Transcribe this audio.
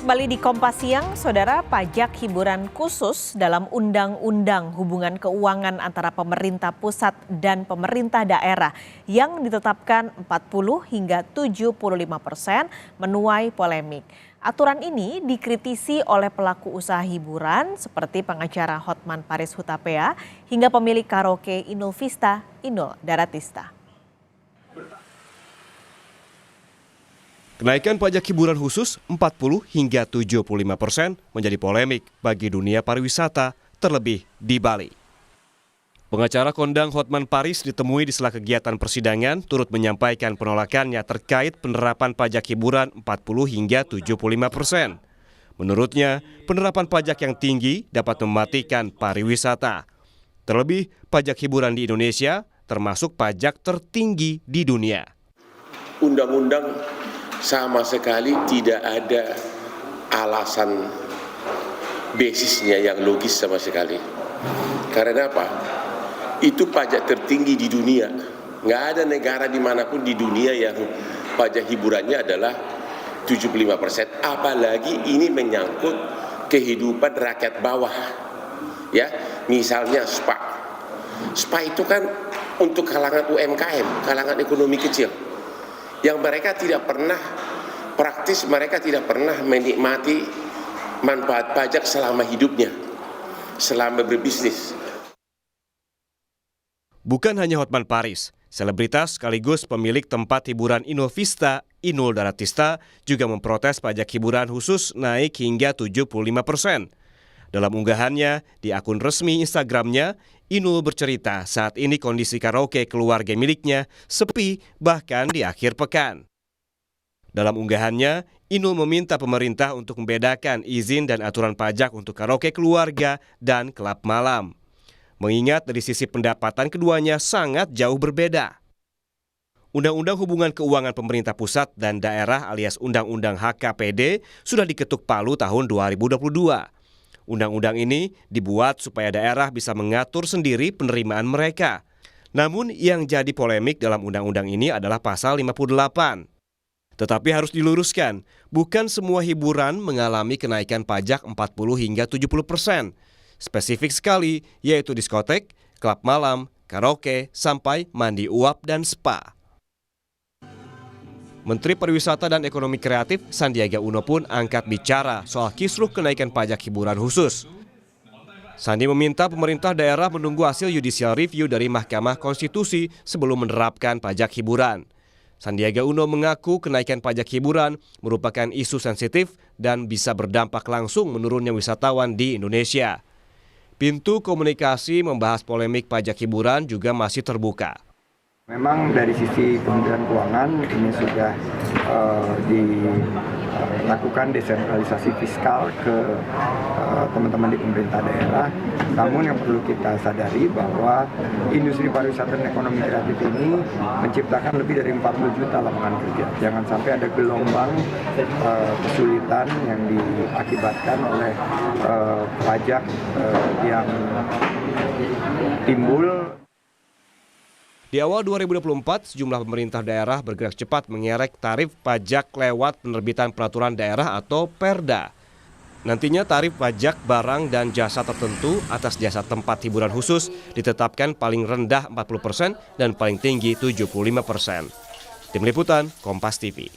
kembali di Kompas Siang, Saudara. Pajak hiburan khusus dalam Undang-Undang Hubungan Keuangan antara pemerintah pusat dan pemerintah daerah yang ditetapkan 40 hingga 75% menuai polemik. Aturan ini dikritisi oleh pelaku usaha hiburan seperti pengacara Hotman Paris Hutapea hingga pemilik karaoke Inul Vista, Inul Daratista. Kenaikan pajak hiburan khusus 40 hingga 75% menjadi polemik bagi dunia pariwisata, terlebih di Bali. Pengacara kondang Hotman Paris ditemui di sela kegiatan persidangan turut menyampaikan penolakannya terkait penerapan pajak hiburan 40 hingga 75%. Menurutnya, penerapan pajak yang tinggi dapat mematikan pariwisata. Terlebih, pajak hiburan di Indonesia termasuk pajak tertinggi di dunia. Undang-undang sama sekali tidak ada alasan basisnya yang logis sama sekali. Karena apa? Itu pajak tertinggi di dunia. Nggak ada negara dimanapun di dunia yang pajak hiburannya adalah 75%. Apalagi ini menyangkut kehidupan rakyat bawah. Ya, misalnya spa. Spa itu kan untuk kalangan UMKM, kalangan ekonomi kecil. Yang mereka tidak pernah praktis, mereka tidak pernah menikmati manfaat pajak selama hidupnya, selama berbisnis. Bukan hanya Hotman Paris, selebritas sekaligus pemilik tempat hiburan Inul Vista, Inul Daratista juga memprotes pajak hiburan khusus naik hingga 75%. Dalam unggahannya di akun resmi Instagramnya, Inul bercerita saat ini kondisi karaoke keluarga miliknya sepi bahkan di akhir pekan. Dalam unggahannya, Inul meminta pemerintah untuk membedakan izin dan aturan pajak untuk karaoke keluarga dan klub malam. Mengingat dari sisi pendapatan keduanya sangat jauh berbeda. Undang-Undang Hubungan Keuangan Pemerintah Pusat dan Daerah alias Undang-Undang HKPD sudah diketuk palu tahun 2022. Undang-undang ini dibuat supaya daerah bisa mengatur sendiri penerimaan mereka. Namun yang jadi polemik dalam undang-undang ini adalah pasal 58. Tetapi harus diluruskan, bukan semua hiburan mengalami kenaikan pajak 40 hingga 70%. Spesifik sekali, yaitu diskotek, klub malam, karaoke, sampai mandi uap dan spa. Menteri Pariwisata dan Ekonomi Kreatif Sandiaga Uno pun angkat bicara soal kisruh kenaikan pajak hiburan khusus. Sandi meminta pemerintah daerah menunggu hasil judicial review dari Mahkamah Konstitusi sebelum menerapkan pajak hiburan. Sandiaga Uno mengaku kenaikan pajak hiburan merupakan isu sensitif dan bisa berdampak langsung menurunnya wisatawan di Indonesia. Pintu komunikasi membahas polemik pajak hiburan juga masih terbuka. Memang dari sisi Kementerian Keuangan ini sudah dilakukan desentralisasi fiskal ke teman-teman di pemerintah daerah. Namun yang perlu kita sadari bahwa industri pariwisata dan ekonomi kreatif ini menciptakan lebih dari 40 juta lapangan kerja. Jangan sampai ada gelombang kesulitan yang diakibatkan oleh pajak yang timbul. Di awal 2024, sejumlah pemerintah daerah bergerak cepat mengerek tarif pajak lewat penerbitan peraturan daerah atau Perda. Nantinya tarif pajak barang dan jasa tertentu atas jasa tempat hiburan khusus ditetapkan paling rendah 40% dan paling tinggi 75%. Tim Liputan, Kompas TV.